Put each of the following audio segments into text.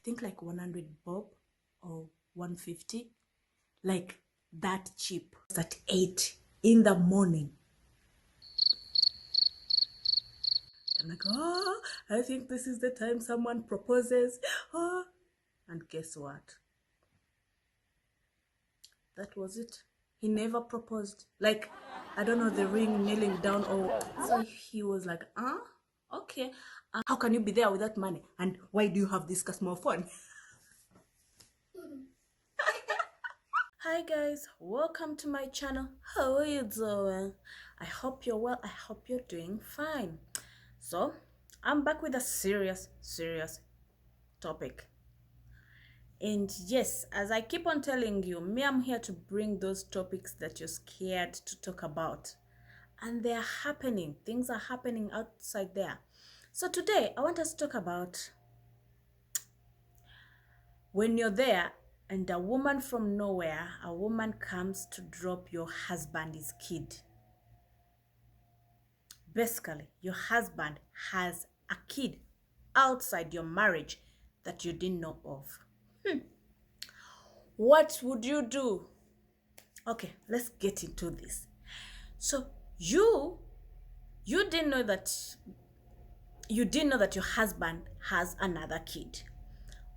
think like 100 bob or 150, like that cheap. At 8 in the morning. I'm like, oh, I think this is the time someone proposes. Oh, and guess what? That was it. He never proposed. Like, I don't know, the ring kneeling down, or so he was like, okay. How can you be there without money? And why do you have this small phone? Hi guys, welcome to my channel. How are you doing? I hope you're well. I hope you're doing fine. So, I'm back with a serious topic. And yes, as I keep on telling you, I'm here to bring those topics that you're scared to talk about. And they're happening. Things are happening outside there. So today, I want us to talk about when you're there and a woman from nowhere, a woman comes to drop your husband's kid. Basically, your husband has a kid outside your marriage that you didn't know of. What would you do? Okay, let's get into this. So you didn't know that your husband has another kid,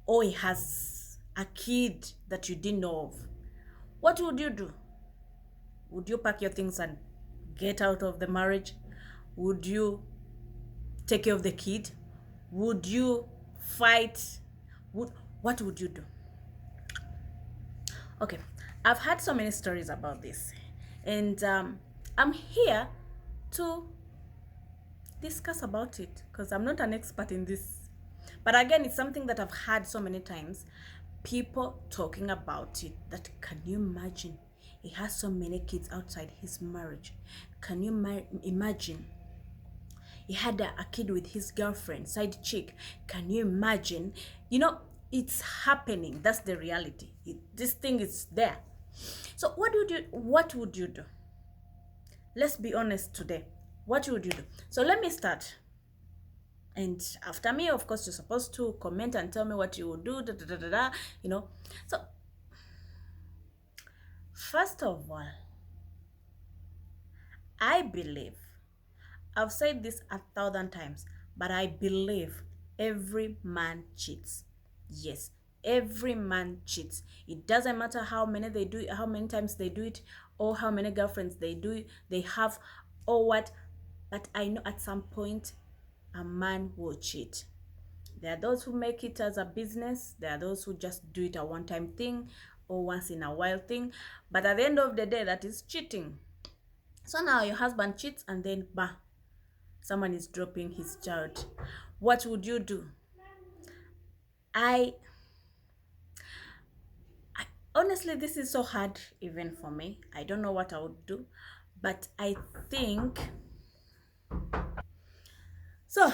or he has a kid that you didn't know of. What would you do? Would you pack your things and get out of the marriage? Would you take care of the kid? Would you fight? What would you do? Okay, I've had so many stories about this, and I'm here to discuss about it because I'm not an expert in this. But again, it's something that I've had so many times, people talking about it, that can you imagine? He has so many kids outside his marriage. Can you imagine? He had a kid with his girlfriend, side chick. Can you imagine? You know, it's happening. That's the reality. This thing is there. So what would you do? Let's be honest today. What would you do? So let me start. And after me, of course, you're supposed to comment and tell me what you would do, you know. So first of all, I believe, I've said this 1,000 times, but I believe every man cheats. Yes, every man cheats. It doesn't matter how many they do it, how many times they do it, or how many girlfriends they have, or what. But I know at some point a man will cheat. There are those who make it as a business. There are those who just do it a one-time thing or once in a while thing. But at the end of the day, that is cheating. So now your husband cheats and then, someone is dropping his child. What would you do? I honestly, this is so hard even for me. I don't know what I would do. But I think... So,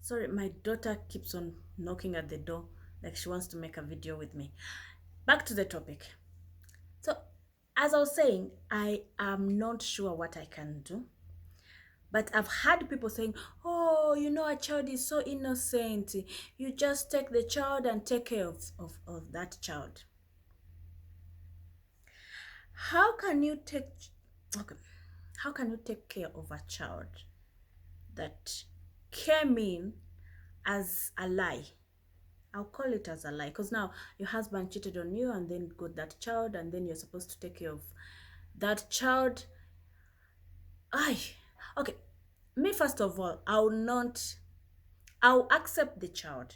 sorry, my daughter keeps on knocking at the door like she wants to make a video with me. Back to the topic. So, as I was saying, I am not sure what I can do. But I've had people saying, oh, you know, a child is so innocent. You just take the child and take care of that child. How can you take care of a child that came in as a lie? I'll call it as a lie, because now your husband cheated on you and then got that child, and then you're supposed to take care of that child. Okay, me first of all, I'll accept the child,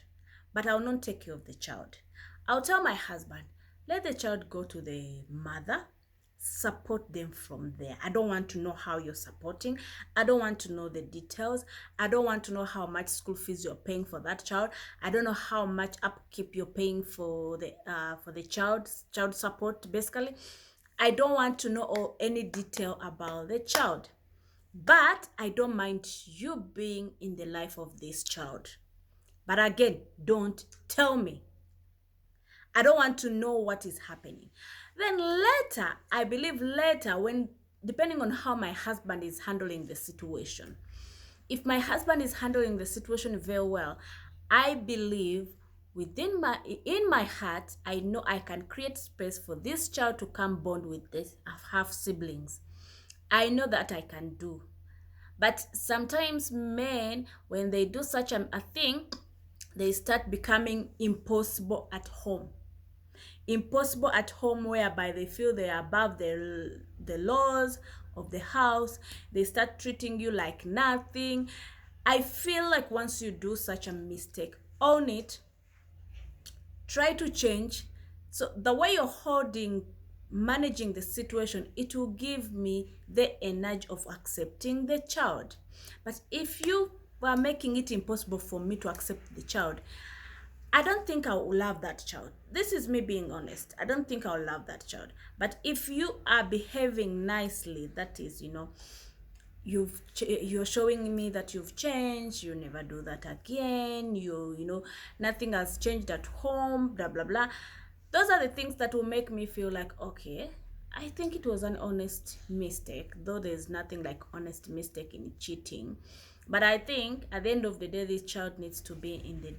but I'll not take care of the child. I'll tell my husband, let the child go to the mother, support them from there. I don't want to know how you're supporting. I don't want to know the details. I don't want to know how much school fees you're paying for that child. I don't know how much upkeep you're paying for the child support, basically. I don't want to know any detail about the child. But I don't mind you being in the life of this child. But again, don't tell me. I don't want to know what is happening. Then later, I believe later, when, depending on how my husband is handling the situation, if my husband is handling the situation very well, I believe in my heart, I know I can create space for this child to come bond with this half siblings. I know that I can do. But sometimes men, when they do such a thing, they start becoming impossible at home. Impossible at home, whereby they feel they are above the laws of the house. They start treating you like nothing. I feel like once you do such a mistake, own it, try to change. So the way you're managing the situation, it will give me the energy of accepting the child. But if you were making it impossible for me to accept the child, I don't think I will love that child. This is me being honest. I don't think I'll love that child. But if you are behaving nicely, that is, you're showing me that you've changed, you never do that again, nothing has changed at home, blah blah blah. Those are the things that will make me feel like, okay, I think it was an honest mistake, though there's nothing like honest mistake in cheating. But I think at the end of the day, this child needs to be in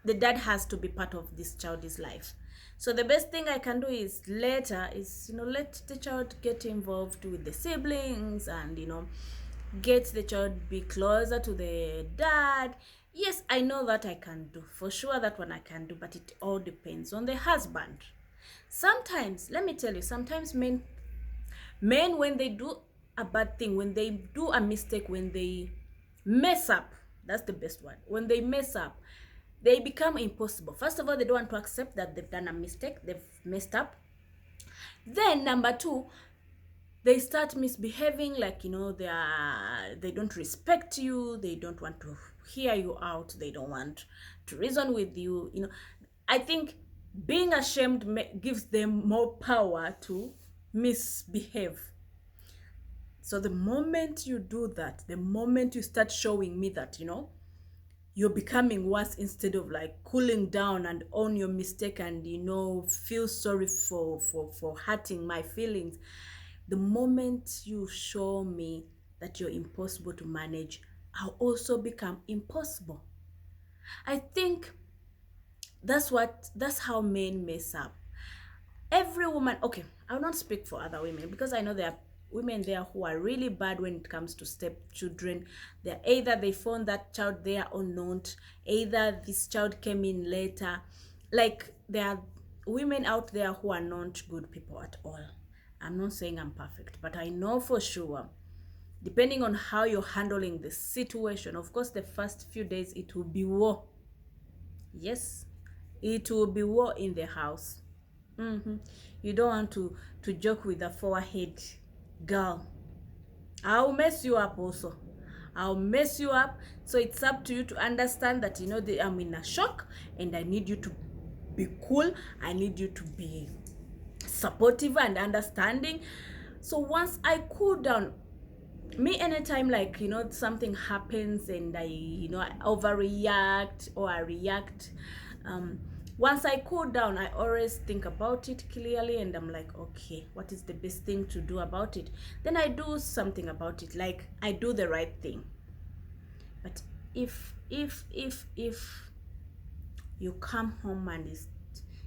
the dad has to be part of this child's life. So the best thing I can do is let the child get involved with the siblings, and get the child be closer to the dad. Yes, I know that I can do for sure, that one I can do, but it all depends on the husband. Sometimes, let me tell you, sometimes men when they do a bad thing, when they do a mistake, when they mess up, that's the best word, when they mess up, they become impossible. First of all, they don't want to accept that they've done a mistake, they've messed up. Then number two, they start misbehaving, like they don't respect you, they don't want to hear you out, they don't want to reason with you. I think being ashamed gives them more power to misbehave. So the moment you do that, the moment you start showing me that you're becoming worse, instead of like cooling down and own your mistake and feel sorry for hurting my feelings, the moment you show me that you're impossible to manage, I'll also become impossible. I think that's how men mess up. Every woman, okay, I'll not speak for other women, because I know there are women there who are really bad when it comes to stepchildren. They're either they found that child there or not, either this child came in later. Like, there are women out there who are not good people at all. I'm not saying I'm perfect, but I know for sure, depending on how you're handling the situation, of course, the first few days it will be war. Yes, it will be war in the house. You don't want to joke with a forehead girl. I'll mess you up also. I'll mess you up. So it's up to you to understand that I'm in a shock, and I need you to be cool. I need you to be supportive and understanding. So once I cool down, me, anytime like something happens and I overreact or I react, once I cool down, I always think about it clearly, and I'm like, okay, what is the best thing to do about it? Then I do something about it, like I do the right thing. But if you come home and it's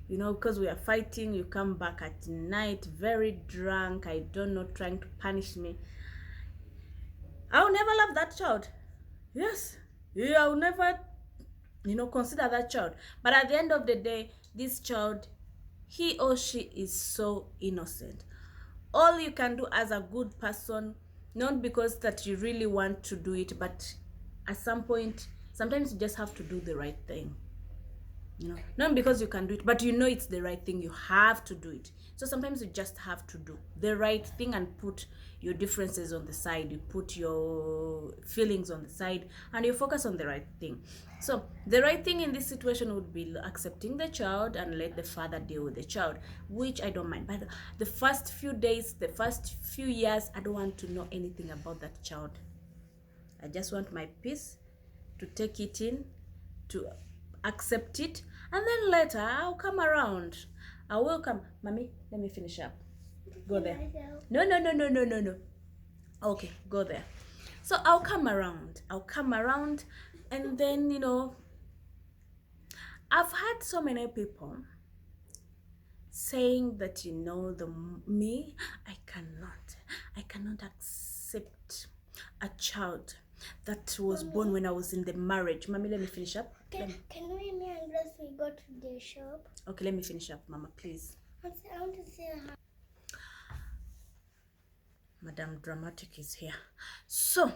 because we are fighting, you come back at night very drunk, I don't know, trying to punish me, I'll never love that child. Yes, I'll never consider that child. But at the end of the day, this child, he or she is so innocent. All you can do as a good person, not because that you really want to do it, but at some point, sometimes you just have to do the right thing. Not because you can do it, but it's the right thing, you have to do it. So sometimes you just have to do the right thing and put your differences on the side, you put your feelings on the side, and you focus on the right thing. So the right thing in this situation would be accepting the child and let the father deal with the child, which I don't mind. But the first few days, the first few years, I don't want to know anything about that child. I just want my peace, to take it in, to accept it, and then later I'll come around. I will come. Mommy, let me finish up. Go there. No. Okay, go there. So I'll come around, and then I've had so many people saying that, you know, me, I cannot accept a child that was born when I was in the marriage. Mommy, let me finish up. Can we me and Grace we go to the shop? Okay, let me finish up, Mama, please. I want to see her. Madam Dramatic is here. So,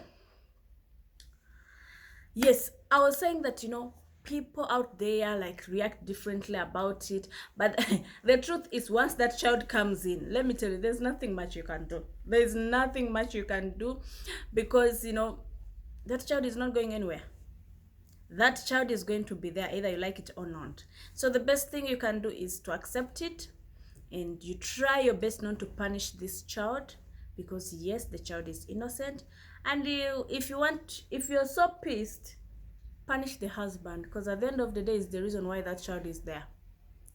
yes, I was saying that, you know, people out there like react differently about it, but the truth is, once that child comes in, let me tell you, there's nothing much you can do. There's nothing much you can do, because, you know, that child is not going anywhere. That child is going to be there either you like it or not. So the best thing you can do is to accept it, and you try your best not to punish this child, because yes, the child is innocent. And if you're so pissed, punish the husband, because at the end of the day is the reason why that child is there.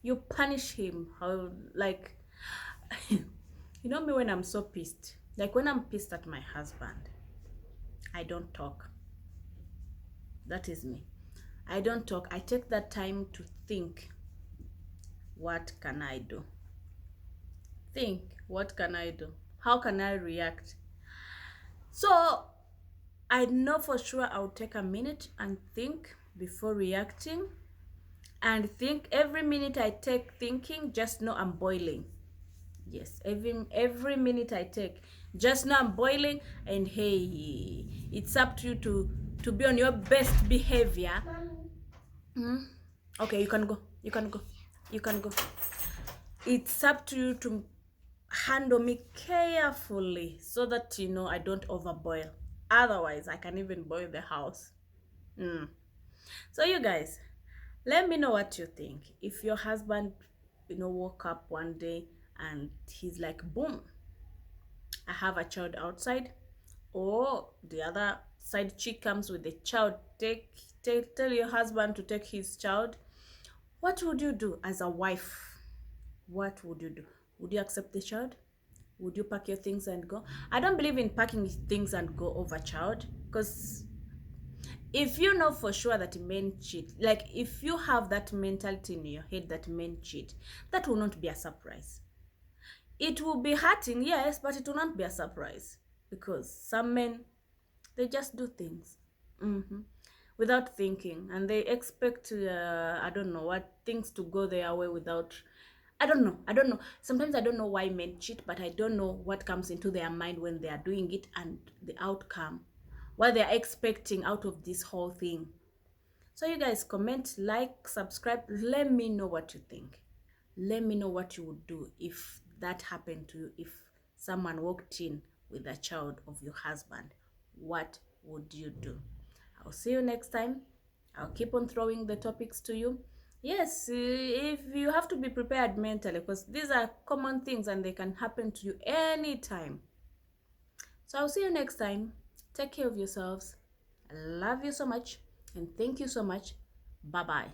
You punish him. How, like, you know me, when I'm so pissed, like when I'm pissed at my husband, I don't talk. That is me. I don't talk. I take that time to think, what can I do? Think, what can I do? How can I react? So I know for sure I'll take a minute and think before reacting. And think, every minute I take thinking, just know I'm boiling. Yes, every minute I take, just know I'm boiling. And hey, it's up to you to be on your best behavior. Okay, you can go. You can go. You can go. It's up to you to handle me carefully, so that, you know, I don't overboil. Otherwise, I can even boil the house. So you guys, let me know what you think. If your husband, you know, woke up one day and he's like, boom, I have a child outside, or the other side chick comes with the child, tell your husband to take his child, what would you do as a wife? What would you do? Would you accept the child? Would you pack your things and go? I don't believe in packing things and go over child, because if you know for sure that men cheat, like if you have that mentality in your head that men cheat, that will not be a surprise. It will be hurting, yes, but it will not be a surprise, because some men, they just do things without thinking, and they expect I don't know what, things to go their way without, I don't know. Sometimes I don't know why men cheat, but I don't know what comes into their mind when they are doing it, and the outcome, what they are expecting out of this whole thing. So you guys, comment, like, subscribe. Let me know what you think. Let me know what you would do if that happened to you. If someone walked in with a child of your husband, what would you do? I'll see you next time. I'll keep on throwing the topics to you. Yes, if you have to be prepared mentally, because these are common things and they can happen to you anytime. So I'll see you next time. Take care of yourselves. I love you so much, and thank you so much. Bye-bye.